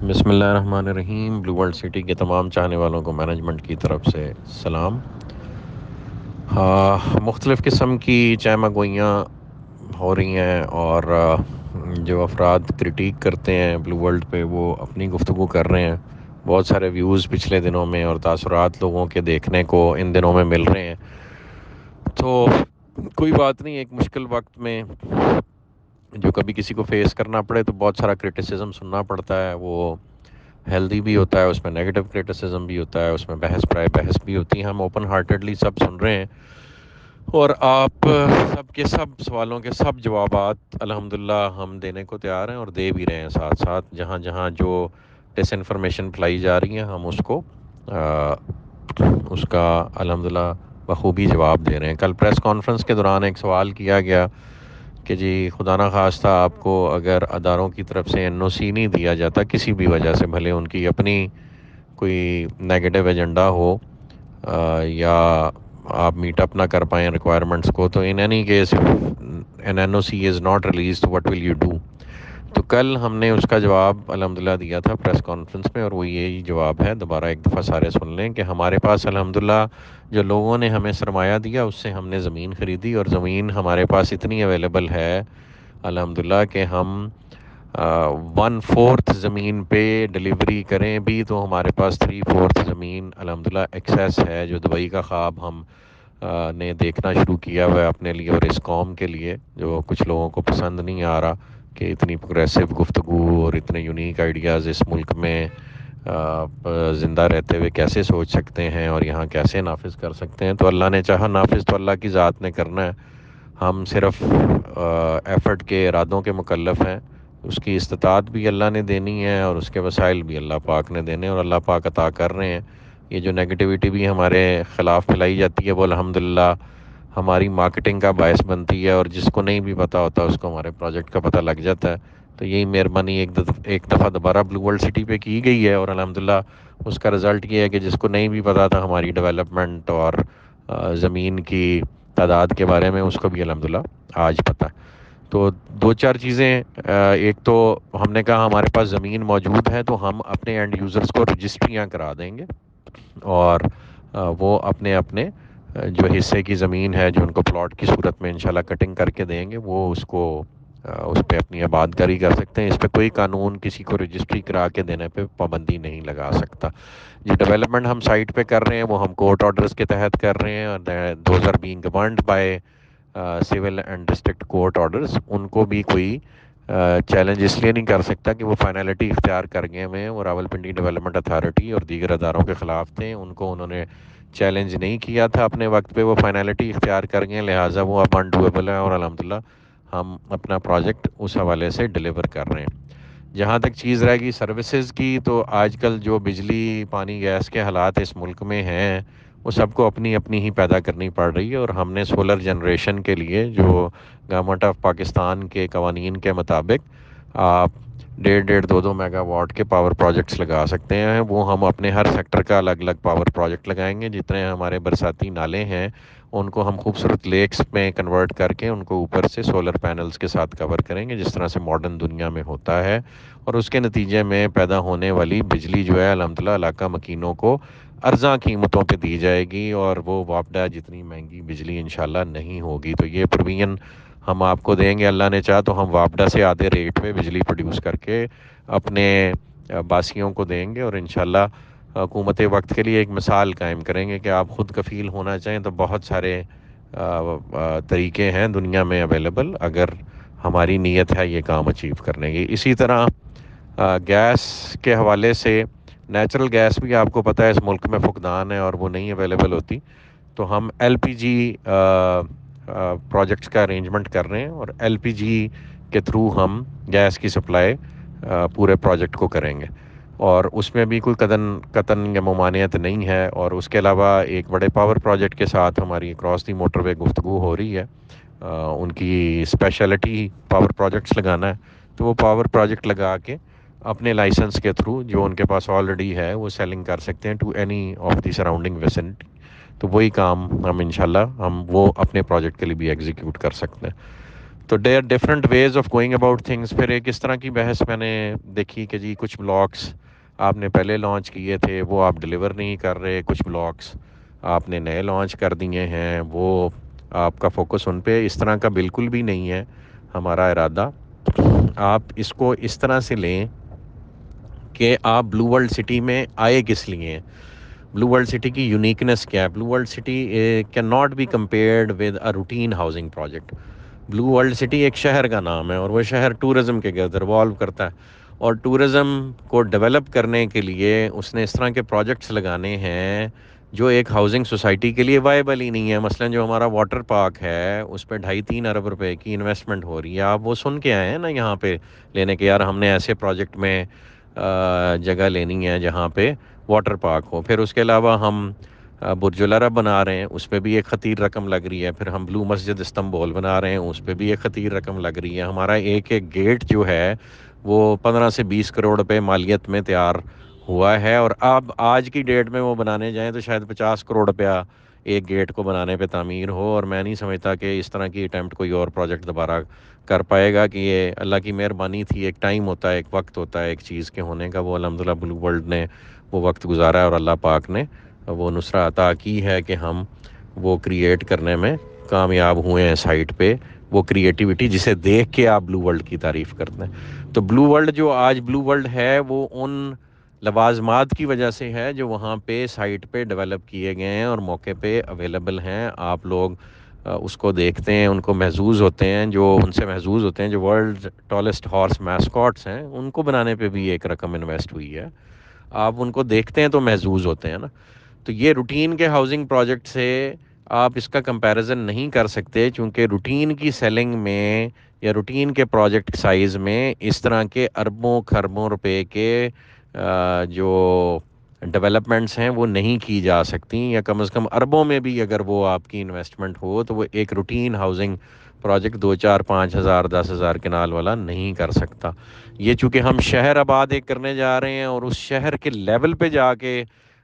بسم اللہ الرحمن الرحیم۔ بلو ورلڈ سٹی کے تمام چاہنے والوں کو مینجمنٹ کی طرف سے سلام۔ مختلف قسم کی چیمہ گوئیاں ہو رہی ہیں اور جو افراد کرٹیک کرتے ہیں بلو ورلڈ پہ وہ اپنی گفتگو کر رہے ہیں۔ بہت سارے ویوز پچھلے دنوں میں اور تاثرات لوگوں کے دیکھنے کو ان دنوں میں مل رہے ہیں، تو کوئی بات نہیں۔ ایک مشکل وقت میں جو کبھی کسی کو فیس کرنا پڑے تو بہت سارا کرٹیسزم سننا پڑتا ہے، وہ ہیلدی بھی ہوتا ہے، اس میں نیگیٹو کرٹیسزم بھی ہوتا ہے، اس میں بحث پرائے بحث بھی ہوتی ہے۔ ہم اوپن ہارٹیڈلی سب سن رہے ہیں اور آپ سب کے سب سوالوں کے سب جوابات الحمدللہ ہم دینے کو تیار ہیں اور دے بھی رہے ہیں ساتھ ساتھ۔ جہاں جہاں جو ڈس انفارمیشن پھیلائی جا رہی ہیں ہم اس کا الحمدللہ بخوبی جواب دے رہے ہیں۔ کل پریس کانفرنس کے دوران ایک سوال کیا گیا کہ جی خدا نخواستہ آپ کو اگر اداروں کی طرف سے این او سی نہیں دیا جاتا کسی بھی وجہ سے، بھلے ان کی اپنی کوئی نیگیٹو ایجنڈا ہو یا آپ میٹ اپ نہ کر پائیں ریکوائرمنٹس کو، تو in any case N O C is not released what will you do? تو کل ہم نے اس کا جواب الحمدللہ دیا تھا پریس کانفرنس میں، اور وہ یہی جواب ہے۔ دوبارہ ایک دفعہ سارے سن لیں کہ ہمارے پاس الحمدللہ جو لوگوں نے ہمیں سرمایہ دیا اس سے ہم نے زمین خریدی، اور زمین ہمارے پاس اتنی اویلیبل ہے الحمدللہ کہ ہم 1/4 زمین پہ ڈلیوری کریں بھی تو ہمارے پاس 3/4 زمین الحمدللہ ایکسیس ہے، جو دبئی کا خواب ہم نے دیکھنا شروع کیا ہوا ہے اپنے لیے اور اس قوم کے لیے، جو کچھ لوگوں کو پسند نہیں آ رہا کہ اتنی پروگریسو گفتگو اور اتنے یونیک آئیڈیاز اس ملک میں زندہ رہتے ہوئے کیسے سوچ سکتے ہیں اور یہاں کیسے نافذ کر سکتے ہیں۔ تو اللہ نے چاہا نافذ تو اللہ کی ذات نے کرنا ہے، ہم صرف ایفرٹ کے ارادوں کے مکلف ہیں۔ اس کی استطاعت بھی اللہ نے دینی ہے اور اس کے وسائل بھی اللہ پاک نے دینے، اور اللہ پاک عطا کر رہے ہیں۔ یہ جو نیگیٹیوٹی بھی ہمارے خلاف پھیلائی جاتی ہے وہ الحمدللہ ہماری مارکیٹنگ کا باعث بنتی ہے، اور جس کو نہیں بھی پتہ ہوتا اس کو ہمارے پروجیکٹ کا پتہ لگ جاتا ہے۔ تو یہی مہربانی ایک دفعہ دوبارہ بلو ورلڈ سٹی پہ کی گئی ہے، اور الحمدللہ اس کا رزلٹ یہ ہے کہ جس کو نہیں بھی پتہ تھا ہماری ڈیولپمنٹ اور زمین کی تعداد کے بارے میں، اس کو بھی الحمدللہ آج پتہ۔ تو دو چار چیزیں، ایک تو ہم نے کہا ہمارے پاس زمین موجود ہے تو ہم اپنے اینڈ یوزرز کو رجسٹریاں کرا دیں گے، اور وہ اپنے اپنے جو حصے کی زمین ہے جو ان کو پلاٹ کی صورت میں انشاءاللہ کٹنگ کر کے دیں گے، وہ اس پہ اپنی آباد کاری کر سکتے ہیں۔ اس پہ کوئی قانون کسی کو رجسٹری کرا کے دینے پہ پابندی نہیں لگا سکتا۔ جو ڈیولپمنٹ ہم سائٹ پہ کر رہے ہیں وہ ہم کورٹ آرڈرز کے تحت کر رہے ہیں، اور those are being governed by civil and district court orders. ان کو بھی کوئی چیلنج اس لیے نہیں کر سکتا کہ وہ فائنلٹی اختیار کر گئے ہوئے ہیں، وہ راولپنڈی ڈیولپمنٹ اتھارٹی اور دیگر اداروں کے خلاف تھے، انہوں نے چیلنج نہیں کیا تھا اپنے وقت پہ، وہ فائنلٹی اختیار کر گئے، لہٰذا وہ اب انڈویبل ہے، اور الحمدللہ ہم اپنا پروجیکٹ اس حوالے سے ڈیلیور کر رہے ہیں۔ جہاں تک چیز رہے گی سروسز کی، تو آج کل جو بجلی پانی گیس کے حالات اس ملک میں ہیں وہ سب کو اپنی اپنی ہی پیدا کرنی پڑ رہی ہے، اور ہم نے سولر جنریشن کے لیے جو گورنمنٹ آف پاکستان کے قوانین کے مطابق آپ 1.5-2 میگا واٹ کے پاور پروجیکٹس لگا سکتے ہیں، وہ ہم اپنے ہر سیکٹر کا الگ الگ پاور پروجیکٹ لگائیں گے۔ جتنے ہمارے برساتی نالے ہیں ان کو ہم خوبصورت لیکس میں کنورٹ کر کے ان کو اوپر سے سولر پینلز کے ساتھ کور کریں گے، جس طرح سے ماڈرن دنیا میں ہوتا ہے، اور اس کے نتیجے میں پیدا ہونے والی بجلی جو ہے الحمدللہ علاقہ مکینوں کو ارزاں قیمتوں پہ دی جائے گی، اور وہ وابڈہ جتنی مہنگی بجلی انشاءاللہ نہیں ہوگی۔ تو یہ پروین ہم آپ کو دیں گے، اللہ نے چاہا تو ہم وابڈہ سے آدھے ریٹ پہ بجلی پروڈیوس کر کے اپنے باسیوں کو دیں گے، اور انشاءاللہ حکومت وقت کے لیے ایک مثال قائم کریں گے کہ آپ خود کفیل ہونا چاہیں تو بہت سارے طریقے ہیں دنیا میں اویلیبل، اگر ہماری نیت ہے یہ کام اچیو کرنے کی۔ اسی طرح گیس کے حوالے سے نیچرل گیس بھی آپ کو پتہ ہے اس ملک میں فقدان ہے اور وہ نہیں اویلیبل ہوتی، تو ہم ایل پی جی پروجیکٹس کا ارینجمنٹ کر رہے ہیں، اور ایل پی جی کے تھرو ہم گیس کی سپلائی پورے پروجیکٹ کو کریں گے، اور اس میں بھی کوئی قطن یا ممانعت نہیں ہے۔ اور اس کے علاوہ ایک بڑے پاور پروجیکٹ کے ساتھ ہماری اکراس دی موٹر وے گفتگو ہو رہی ہے، ان کی اسپیشلٹی پاور پروجیکٹس لگانا ہے، تو وہ پاور پروجیکٹ لگا کے اپنے لائسنس کے تھرو جو ان کے پاس آلریڈی ہے وہ سیلنگ کر سکتے ہیں to any of the surrounding vicinity. تو وہی کام ہم انشاءاللہ ہم وہ اپنے پروجیکٹ کے لیے بھی ایگزیکیوٹ کر سکتے ہیں۔ تو they are different ways of going about things. پھر ایک اس طرح کی بحث میں نے دیکھی کہ جی کچھ بلاکس آپ نے پہلے لانچ کیے تھے وہ آپ ڈلیور نہیں کر رہے, کچھ بلاکس آپ نے نئے لانچ کر دیے ہیں, وہ آپ کا فوکس ان پہ اس طرح کا بالکل بھی نہیں ہے ہمارا ارادہ. آپ اس کو اس طرح سے لیں کہ آپ بلو ورلڈ سٹی میں آئے کس لیے, بلو ورلڈ سٹی کی یونیکنیس کیا ہے. Blue World City can not be compared with a routine housing project. Blue World City ایک شہر کا نام ہے اور وہ شہر ٹورزم کے گرد ریوالو کرتا ہے, اور ٹورزم کو ڈیولپ کرنے کے لیے اس نے اس طرح کے پروجیکٹس لگانے ہیں جو ایک ہاؤسنگ سوسائٹی کے لیے وائبل ہی نہیں ہے. مثلا جو ہمارا واٹر پارک ہے اس پہ 2.5-3 ارب روپے کی انویسٹمنٹ ہو رہی ہے. آپ وہ سن کے آئے ہیں نا یہاں پہ لینے کے, یار ہم نے ایسے پروجیکٹ میں جگہ لینی ہے جہاں پہ واٹر پارک ہو. پھر اس کے علاوہ ہم برج العرب بنا رہے ہیں, اس پہ بھی ایک خطیر رقم لگ رہی ہے. پھر ہم بلو مسجد استنبول بنا رہے ہیں, اس پہ بھی ایک خطیر رقم لگ رہی ہے. ہمارا ایک ایک گیٹ جو ہے وہ 15 سے 20 کروڑ روپے مالیت میں تیار ہوا ہے, اور اب آج کی ڈیٹ میں وہ بنانے جائیں تو شاید 50 کروڑ روپیہ ایک گیٹ کو بنانے پہ تعمیر ہو. اور میں نہیں سمجھتا کہ اس طرح کی اٹیمپٹ کوئی اور پروجیکٹ دوبارہ کر پائے گا. کہ یہ اللہ کی مہربانی تھی, ایک ٹائم ہوتا ہے, ایک وقت ہوتا ہے ایک چیز کے ہونے کا, وہ الحمدللہ بلو ورلڈ نے وہ وقت گزارا ہے اور اللہ پاک نے وہ نصرہ عطا کی ہے کہ ہم وہ کریٹ کرنے میں کامیاب ہوئے ہیں سائٹ پہ. وہ کریٹیوٹی جسے دیکھ کے آپ بلو ورلڈ کی تعریف کرتے ہیں. تو بلو ورلڈ جو آج بلو ورلڈ ہے وہ ان لوازمات کی وجہ سے ہے جو وہاں پہ سائٹ پہ ڈیولپ کیے گئے ہیں اور موقع پہ اویلیبل ہیں. آپ لوگ اس کو دیکھتے ہیں, ان کو محظوظ ہوتے ہیں, جو ان سے محظوظ ہوتے ہیں, جو ورلڈ ٹالسٹ ہارس میسکاٹس ہیں ان کو بنانے پہ بھی ایک رقم انویسٹ ہوئی ہے. آپ ان کو دیکھتے ہیں تو محظوظ ہوتے ہیں نا. تو یہ روٹین کے ہاؤسنگ پروجیکٹ سے آپ اس کا کمپیریزن نہیں کر سکتے, چونکہ روٹین کی سیلنگ میں یا روٹین کے پروجیکٹ سائز میں اس طرح کے اربوں خربوں روپے کے جو ڈیولپمنٹس ہیں وہ نہیں کی جا سکتی, یا کم از کم اربوں میں بھی اگر وہ آپ کی انویسٹمنٹ ہو تو وہ ایک روٹین ہاؤسنگ پروجیکٹ 2-4-5 ہزار 10 ہزار کنال والا نہیں کر سکتا. یہ چونکہ ہم شہر آباد ایک کرنے جا رہے ہیں اور اس شہر کے لیول پہ جا کے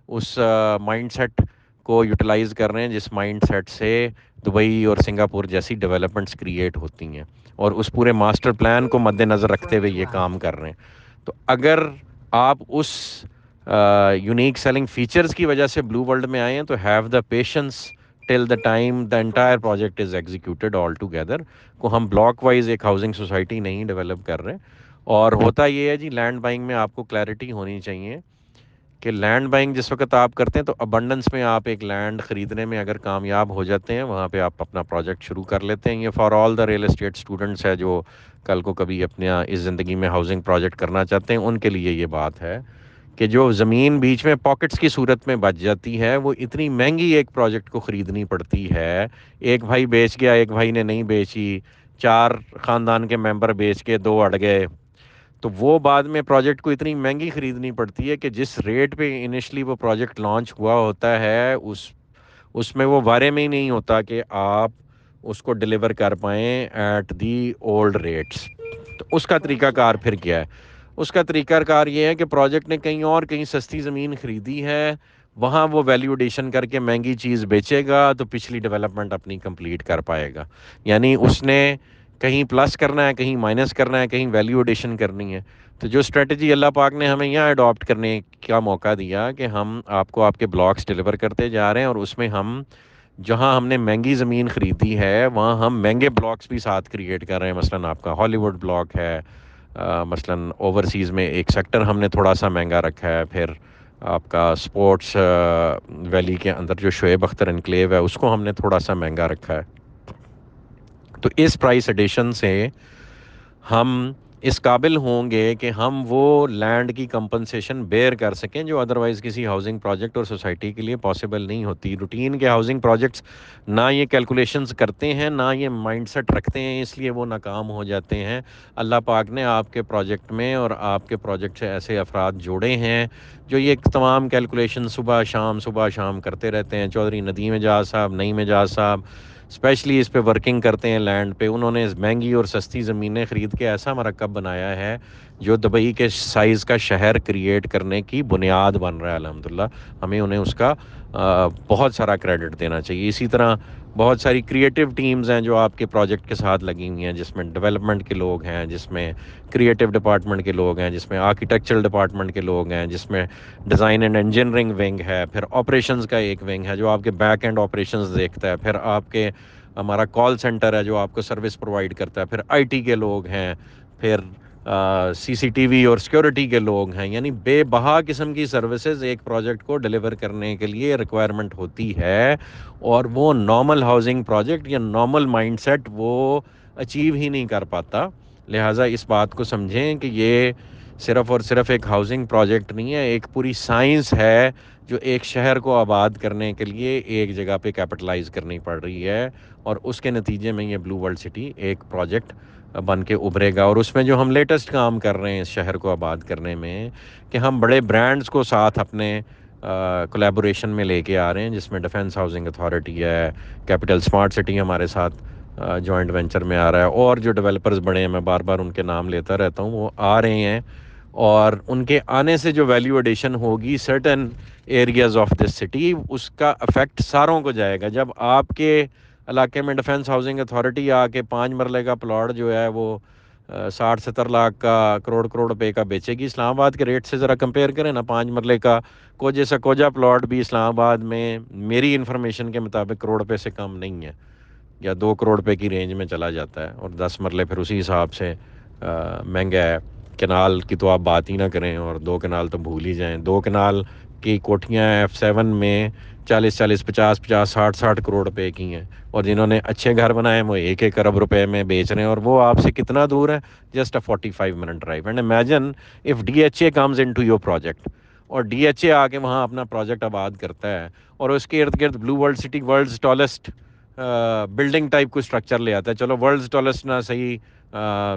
اس مائنڈ سیٹ کو یوٹیلائز کر رہے ہیں جس مائنڈ سیٹ سے دبئی اور سنگاپور جیسی ڈیولپمنٹس کریٹ ہوتی ہیں, اور اس پورے ماسٹر پلان کو مد نظر رکھتے ہوئے یہ کام کر رہے ہیں. تو اگر آپ اس یونیک سیلنگ فیچرز کی وجہ سے بلو ورلڈ میں آئے ہیں تو have the patience till the time the entire project is executed all together. کو ہم بلاک وائز ایک ہاؤسنگ سوسائٹی نہیں ڈیولپ کر رہے. اور ہوتا یہ ہے جی, لینڈ بائنگ میں آپ کو کلیئرٹی ہونی چاہیے کہ لینڈ بائنگ جس وقت آپ کرتے ہیں تو ابنڈنس میں آپ ایک لینڈ خریدنے میں اگر کامیاب ہو جاتے ہیں, وہاں پہ آپ اپنا پروجیکٹ شروع کر لیتے ہیں. یہ for all the real estate students ہے جو کل کو کبھی اپنے اس زندگی میں ہاؤسنگ پروجیکٹ کرنا چاہتے ہیں, ان کے لیے یہ بات ہے کہ جو زمین بیچ میں پاکٹس کی صورت میں بچ جاتی ہے وہ اتنی مہنگی ایک پروجیکٹ کو خریدنی پڑتی ہے. ایک بھائی بیچ گیا, ایک بھائی نے نہیں بیچی, 4 خاندان کے ممبر بیچ کے 2 اڑ گئے, تو وہ بعد میں پروجیکٹ کو اتنی مہنگی خریدنی پڑتی ہے کہ جس ریٹ پہ انیشلی وہ پروجیکٹ لانچ ہوا ہوتا ہے اس میں وہ بارے میں ہی نہیں ہوتا کہ آپ اس کو ڈیلیور کر پائیں ایٹ دی اولڈ ریٹس. تو اس کا طریقہ کار پھر کیا ہے؟ اس کا طریقہ کار یہ ہے کہ پروجیکٹ نے کہیں سستی زمین خریدی ہے, وہاں وہ ویلیو ایڈیشن کر کے مہنگی چیز بیچے گا تو پچھلی ڈیولپمنٹ اپنی کمپلیٹ کر پائے گا. یعنی اس نے کہیں پلس کرنا ہے, کہیں مائنس کرنا ہے, کہیں ویلیو ایڈیشن کرنی ہے. تو جو اسٹریٹجی اللہ پاک نے ہمیں یہاں اڈاپٹ کرنے کا موقع دیا کہ ہم آپ کو آپ کے بلاکس ڈیلیور کرتے جا رہے ہیں, اور اس میں ہم جہاں ہم نے مہنگی زمین خریدی ہے وہاں ہم مہنگے بلاکس بھی ساتھ کریٹ کر رہے ہیں. مثلاً آپ کا ہالی ووڈ بلاک ہے, مثلاً اوورسیز میں ایک سیکٹر ہم نے تھوڑا سا مہنگا رکھا ہے. پھر آپ کا سپورٹس ویلی کے اندر جو شعیب اختر انکلیو ہے اس کو ہم نے تھوڑا سا مہنگا رکھا ہے. تو اس پرائس ایڈیشن سے ہم اس قابل ہوں گے کہ ہم وہ لینڈ کی کمپنسیشن بیئر کر سکیں جو ادروائز کسی ہاؤسنگ پروجیکٹ اور سوسائٹی کے لیے پاسبل نہیں ہوتی. روٹین کے ہاؤسنگ پروجیکٹس نہ یہ کیلکولیشنز کرتے ہیں, نہ یہ مائنڈ سیٹ رکھتے ہیں, اس لیے وہ ناکام ہو جاتے ہیں. اللہ پاک نے آپ کے پروجیکٹ میں اور آپ کے پروجیکٹ سے ایسے افراد جوڑے ہیں جو یہ تمام کیلکولیشن صبح شام کرتے رہتے ہیں. چودھری ندیم اعجاز صاحب, نعیم اعجاز صاحب اسپیشلی اس پہ ورکنگ کرتے ہیں لینڈ پہ. انہوں نے مہنگی اور سستی زمینیں خرید کے ایسا مرکب بنایا ہے جو دبئی کے سائز کا شہر کریٹ کرنے کی بنیاد بن رہا ہے الحمدللہ. ہمیں انہیں اس کا بہت سارا کریڈٹ دینا چاہیے. اسی طرح بہت ساری کریٹیو ٹیمز ہیں جو آپ کے پروجیکٹ کے ساتھ لگی ہوئی ہیں، جس میں ڈیولپمنٹ کے لوگ ہیں، جس میں کریٹیو ڈپارٹمنٹ کے لوگ ہیں، جس میں آرکیٹیکچرل ڈپارٹمنٹ کے لوگ ہیں، جس میں ڈیزائن اینڈ انجینئرنگ ونگ ہے، پھر آپریشنز کا ایک ونگ ہے جو آپ کے بیک اینڈ آپریشنز دیکھتا ہے، پھر آپ کے ہمارا کال سینٹر ہے جو آپ کو سروس پرووائڈ کرتا ہے، پھر آئی ٹی کے لوگ ہیں، پھر سی سی ٹی وی اور سیکورٹی کے لوگ ہیں. یعنی بے بہا قسم کی سروسز ایک پروجیکٹ کو ڈیلیور کرنے کے لیے ریکوائرمنٹ ہوتی ہے، اور وہ نارمل ہاؤسنگ پروجیکٹ یا نارمل مائنڈ سیٹ وہ اچیو ہی نہیں کر پاتا. لہٰذا اس بات کو سمجھیں کہ یہ صرف اور صرف ایک ہاؤسنگ پروجیکٹ نہیں ہے، ایک پوری سائنس ہے جو ایک شہر کو آباد کرنے کے لیے ایک جگہ پہ کیپٹلائز کرنی پڑ رہی ہے، اور اس کے نتیجے میں یہ بلو ورلڈ سٹی ایک پروجیکٹ بن کے ابھرے گا. اور اس میں جو ہم لیٹسٹ کام کر رہے ہیں اس شہر کو آباد کرنے میں، کہ ہم بڑے برانڈز کو ساتھ اپنے کولیبوریشن میں لے کے آ رہے ہیں، جس میں ڈیفنس ہاؤسنگ اتھارٹی ہے، کیپٹل اسمارٹ سٹی ہمارے ساتھ جوائنٹ وینچر میں آ رہا ہے، اور جو ڈیولپرز بڑے ہیں، میں بار بار ان کے نام لیتا رہتا ہوں، وہ آ رہے ہیں. اور ان کے آنے سے جو ویلیو ایڈیشن ہوگی certain areas of this city, اس کا افیکٹ ساروں کو جائے گا. جب آپ کے علاقے میں ڈیفنس ہاؤسنگ اتھارٹی آ کے 5 مرلے کا پلاٹ جو ہے وہ 60-70 لاکھ کا کروڑ روپے کا بیچے گی، اسلام آباد کے ریٹ سے ذرا کمپیئر کریں نا. 5 مرلے کا کوجے سے کوجا پلاٹ بھی اسلام آباد میں میری انفارمیشن کے مطابق کروڑ روپے سے کم نہیں ہے، یا 2 کروڑ روپے کی رینج میں چلا جاتا ہے، اور 10 مرلے پھر اسی حساب سے مہنگا ہے. کنال کی تو آپ بات ہی نہ کریں، اور 2 کنال تو بھول ہی جائیں. 2 کنال کی کوٹھیاں F7 میں 40 50 کروڑ روپے کی ہیں، اور جنہوں نے اچھے گھر بنائے ہیں وہ 1 ارب روپے میں بیچ رہے ہیں، اور وہ آپ سے کتنا دور ہے؟ Just 45 minute drive. And imagine if DHA comes into your project, اور DHA آ کے وہاں اپنا پروجیکٹ آباد کرتا ہے، اور اس کے ارد گرد Blue World City world's tallest building type کو اسٹرکچر لے آتا ہے. چلو ورلڈز ٹالسٹ نہ صحیح،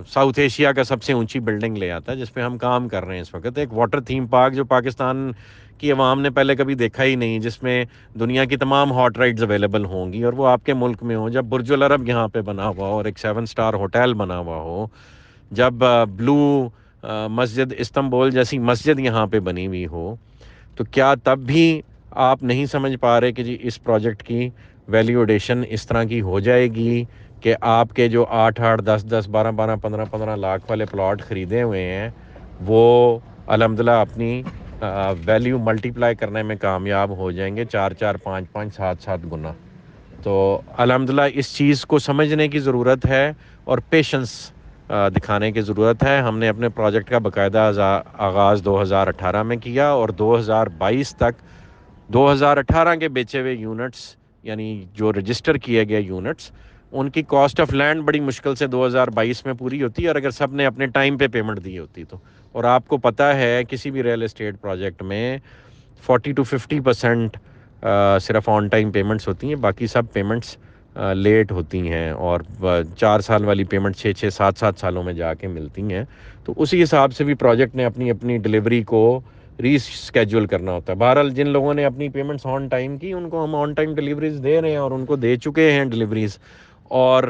ساؤتھ ایشیا کا سب سے اونچی بلڈنگ لے آتا ہے، جس پہ ہم کام کر رہے ہیں اس وقت. ایک واٹر تھیم پارک جو پاکستان کی عوام نے پہلے کبھی دیکھا ہی نہیں، جس میں دنیا کی تمام ہاٹ رائڈز اویلیبل ہوں گی، اور وہ آپ کے ملک میں ہوں. جب برج العرب یہاں پہ بنا ہوا ہو، اور ایک 7 سٹار ہوٹل بنا ہوا ہو، جب بلو مسجد استنبول جیسی مسجد یہاں پہ بنی ہوئی ہو، تو کیا تب بھی آپ نہیں سمجھ پا رہے کہ جی اس پروجیکٹ کی ویلیو ایڈیشن اس طرح کی ہو جائے گی کہ آپ کے جو 8 10 12 15 لاکھ والے پلاٹ خریدے ہوئے ہیں، وہ الحمدللہ اپنی ویلیو ملٹیپلائی کرنے میں کامیاب ہو جائیں گے 4 5 7 گنا. تو الحمدللہ اس چیز کو سمجھنے کی ضرورت ہے، اور پیشنس دکھانے کی ضرورت ہے. ہم نے اپنے پروجیکٹ کا باقاعدہ آغاز 2018 میں کیا، اور 2022 تک 2018 کے بیچے ہوئے یونٹس، یعنی جو رجسٹر کیے گئے یونٹس، ان کی کاسٹ آف لینڈ بڑی مشکل سے 2022 میں پوری ہوتی ہے، اور اگر سب نے اپنے ٹائم پہ پیمنٹ دی ہوتی تو. اور آپ کو پتہ ہے کسی بھی ریئل اسٹیٹ پروجیکٹ میں 40 to 50% صرف آن ٹائم پیمنٹس ہوتی ہیں، باقی سب پیمنٹس لیٹ ہوتی ہیں، اور 4 سال والی پیمنٹ 6 7 سالوں میں جا کے ملتی ہیں. تو اسی حساب سے بھی پروجیکٹ نے اپنی ڈیلیوری کو ری اسکیجول کرنا ہوتا ہے. بہرحال جن لوگوں نے اپنی پیمنٹس آن ٹائم کی، ان کو ہم آن ٹائم ڈیلیوریز دے رہے ہیں، اور ان کو دے چکے ہیں ڈیلیوریز. اور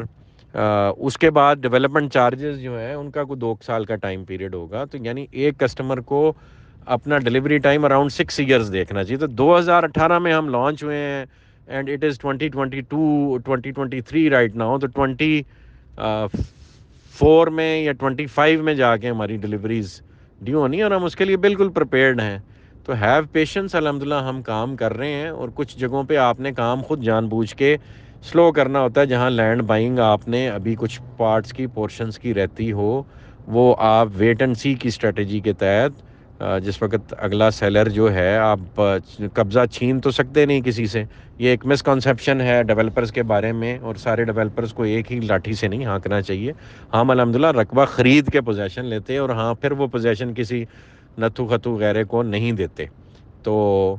اس کے بعد ڈیولپمنٹ چارجز جو ہیں ان کا کوئی 2 سال کا ٹائم پیریڈ ہوگا. تو یعنی ایک کسٹمر کو اپنا ڈیلیوری ٹائم اراؤنڈ 6 ایئرز دیکھنا چاہیے. تو 2018 میں ہم لانچ ہوئے ہیں، and it is 2023 right now. تو 24 میں یا 25 میں جا کے ہماری ڈیلیوریز ڈیو ہونی ہے، اور ہم اس کے لیے بالکل پریپیئرڈ ہیں. تو ہیو پیشنس. الحمدللہ ہم کام کر رہے ہیں، اور کچھ جگہوں پہ آپ نے کام خود جان بوجھ کے سلو کرنا ہوتا ہے. جہاں لینڈ بائنگ آپ نے ابھی کچھ پارٹس کی پورشنز کی رہتی ہو، وہ آپ ویٹ اینڈ سی کی اسٹریٹجی کے تحت، جس وقت اگلا سیلر جو ہے، آپ قبضہ چھین تو سکتے نہیں کسی سے. یہ ایک مسکنسیپشن ہے ڈیولپرز کے بارے میں، اور سارے ڈیولپرز کو ایک ہی لاٹھی سے نہیں ہانکنا چاہیے. ہم الحمدللہ رقبہ خرید کے پوزیشن لیتے، اور ہاں پھر وہ پوزیشن کسی نتھو خطو غیرے کو نہیں دیتے. تو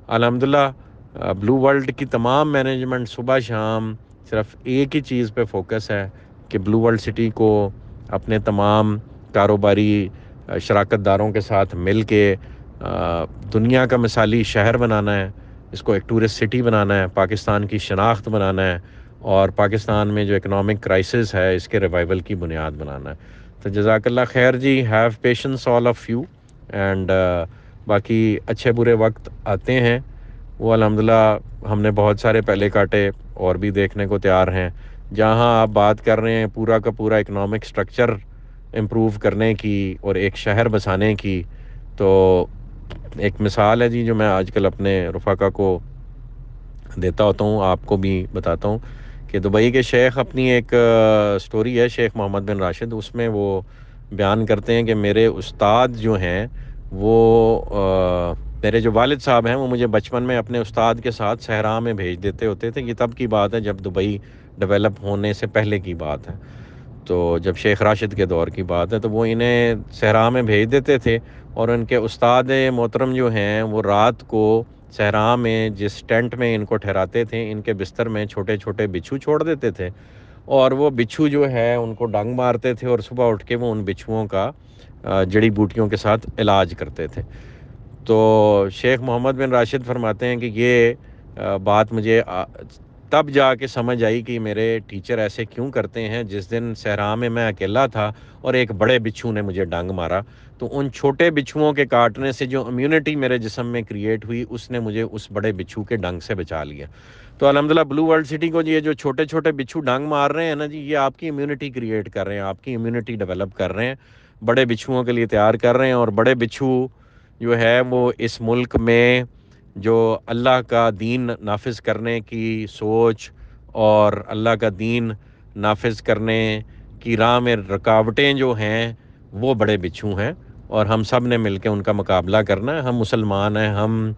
الحمدللہ بلو ورلڈ کی تمام مینجمنٹ صبح شام صرف ایک ہی چیز پہ فوکس ہے کہ بلو ورلڈ سٹی کو اپنے تمام کاروباری شراکت داروں کے ساتھ مل کے دنیا کا مثالی شہر بنانا ہے، اس کو ایک ٹورسٹ سٹی بنانا ہے، پاکستان کی شناخت بنانا ہے، اور پاکستان میں جو اکنامک کرائسس ہے اس کے ریوائول کی بنیاد بنانا ہے. تو جزاک اللہ خیر جی، have patience all of you, and باقی اچھے برے وقت آتے ہیں، وہ الحمدللہ ہم نے بہت سارے پہلے کاٹے اور بھی دیکھنے کو تیار ہیں۔ جہاں آپ بات کر رہے ہیں پورا کا پورا اکنامک سٹرکچر امپروو کرنے کی اور ایک شہر بسانے کی، تو ایک مثال ہے جی جو میں آج کل اپنے رفقا کو دیتا ہوتا ہوں، آپ کو بھی بتاتا ہوں، کہ دبئی کے شیخ اپنی ایک سٹوری ہے، شیخ محمد بن راشد، اس میں وہ بیان کرتے ہیں کہ میرے استاد جو ہیں وہ میرے جو والد صاحب ہیں وہ مجھے بچپن میں اپنے استاد کے ساتھ صحرا میں بھیج دیتے ہوتے تھے۔ یہ تب کی بات ہے جب دبئی ڈیولپ ہونے سے پہلے کی بات ہے، تو جب شیخ راشد کے دور کی بات ہے، تو وہ انہیں صحرا میں بھیج دیتے تھے، اور ان کے استاد محترم جو ہیں وہ رات کو صحرا میں جس ٹینٹ میں ان کو ٹھہراتے تھے، ان کے بستر میں چھوٹے چھوٹے بچھو چھوڑ دیتے تھے، اور وہ بچھو جو ہے ان کو ڈنگ مارتے تھے، اور صبح اٹھ کے وہ ان بچھوؤں کا جڑی بوٹیوں کے ساتھ علاج کرتے تھے۔ تو شیخ محمد بن راشد فرماتے ہیں کہ یہ بات مجھے تب جا کے سمجھ آئی کہ میرے ٹیچر ایسے کیوں کرتے ہیں۔ جس دن صحرا میں اکیلا تھا اور ایک بڑے بچھو نے مجھے ڈنگ مارا، تو ان چھوٹے بچھوؤں کے کاٹنے سے جو امیونٹی میرے جسم میں کریٹ ہوئی، اس نے مجھے اس بڑے بچھو کے ڈنگ سے بچا لیا۔ تو الحمدللہ بلو ورلڈ سٹی کو یہ جو چھوٹے چھوٹے بچھو ڈنگ مار رہے ہیں نا جی، یہ آپ کی امیونٹی کریٹ کر رہے ہیں، آپ کی امیونٹی ڈیولپ کر رہے ہیں، بڑے بچھوؤں کے لیے تیار کر رہے ہیں۔ اور بڑے بچھو جو ہے وہ اس ملک میں جو اللہ کا دین نافذ کرنے کی سوچ اور اللہ کا دین نافذ کرنے کی راہ میں رکاوٹیں جو ہیں وہ بڑے بچھو ہیں، اور ہم سب نے مل کے ان کا مقابلہ کرنا ہے۔ ہم مسلمان ہیں، ہم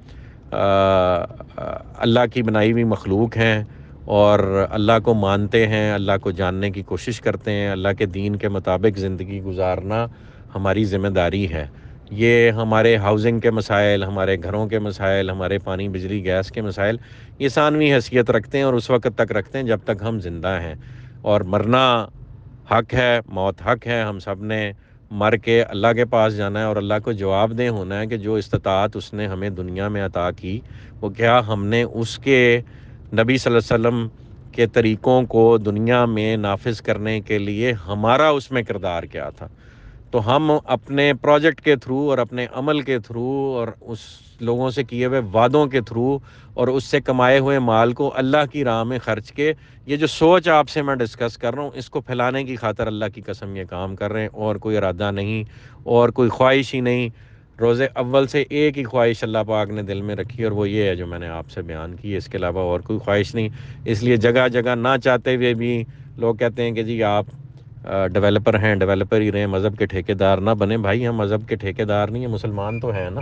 اللہ کی بنائی ہوئی مخلوق ہیں، اور اللہ کو مانتے ہیں، اللہ کو جاننے کی کوشش کرتے ہیں، اللہ کے دین کے مطابق زندگی گزارنا ہماری ذمہ داری ہے۔ یہ ہمارے ہاؤزنگ کے مسائل، ہمارے گھروں کے مسائل، ہمارے پانی بجلی گیس کے مسائل، یہ ثانوی حیثیت رکھتے ہیں، اور اس وقت تک رکھتے ہیں جب تک ہم زندہ ہیں، اور مرنا حق ہے، موت حق ہے۔ ہم سب نے مر کے اللہ کے پاس جانا ہے، اور اللہ کو جواب دہ ہونا ہے کہ جو استطاعت اس نے ہمیں دنیا میں عطا کی، وہ کیا ہم نے اس کے نبی صلی اللہ علیہ وسلم کے طریقوں کو دنیا میں نافذ کرنے کے لیے ہمارا اس میں کردار کیا تھا۔ تو ہم اپنے پروجیکٹ کے تھرو اور اپنے عمل کے تھرو اور اس لوگوں سے کیے ہوئے وعدوں کے تھرو اور اس سے کمائے ہوئے مال کو اللہ کی راہ میں خرچ کے، یہ جو سوچ آپ سے میں ڈسکس کر رہا ہوں، اس کو پھیلانے کی خاطر اللہ کی قسم یہ کام کر رہے ہیں، اور کوئی ارادہ نہیں اور کوئی خواہش ہی نہیں۔ روز اول سے ایک ہی خواہش اللہ پاک نے دل میں رکھی، اور وہ یہ ہے جو میں نے آپ سے بیان کی، اس کے علاوہ اور کوئی خواہش نہیں۔ اس لیے جگہ جگہ نہ چاہتے ہوئے بھی لوگ کہتے ہیں کہ جی آپ ڈیولپر ہیں، ڈیولپر ہی رہیں، مذہب کے ٹھیکیدار نہ بنیں۔ بھائی ہم مذہب کے ٹھیکیدار نہیں ہیں، مسلمان تو ہیں نا،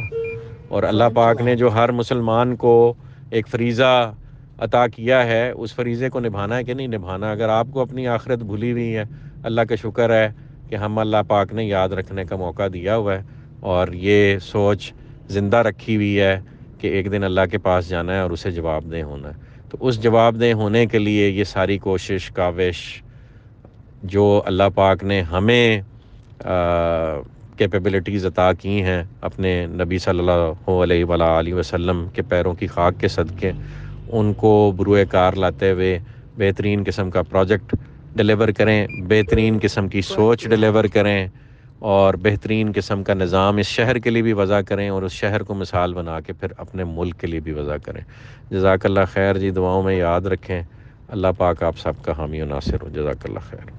اور اللہ پاک نے جو ہر مسلمان کو ایک فریضہ عطا کیا ہے، اس فریضے کو نبھانا ہے کہ نہیں نبھانا۔ اگر آپ کو اپنی آخرت بھولی ہوئی ہے، اللہ کا شکر ہے کہ ہم اللہ پاک نے یاد رکھنے کا موقع دیا ہوا ہے، اور یہ سوچ زندہ رکھی ہوئی ہے کہ ایک دن اللہ کے پاس جانا ہے اور اسے جواب دہ ہونا ہے۔ تو اس جواب دہ ہونے کے لیے یہ ساری کوشش کاوش جو اللہ پاک نے ہمیں کیپیبلٹیز عطا کی ہیں اپنے نبی صلی اللہ علیہ وآلہ وسلم کے پیروں کی خاک کے صدقے، ان کو بروئے کار لاتے ہوئے بہترین قسم کا پروجیکٹ ڈیلیور کریں، بہترین قسم کی سوچ ڈیلیور کریں، اور بہترین قسم کا نظام اس شہر کے لیے بھی وضع کریں، اور اس شہر کو مثال بنا کے پھر اپنے ملک کے لیے بھی وضع کریں۔ جزاک اللہ خیر جی، دعاؤں میں یاد رکھیں۔ اللہ پاک آپ سب کا حامی و ناصر ہو۔ جزاک اللہ خیر۔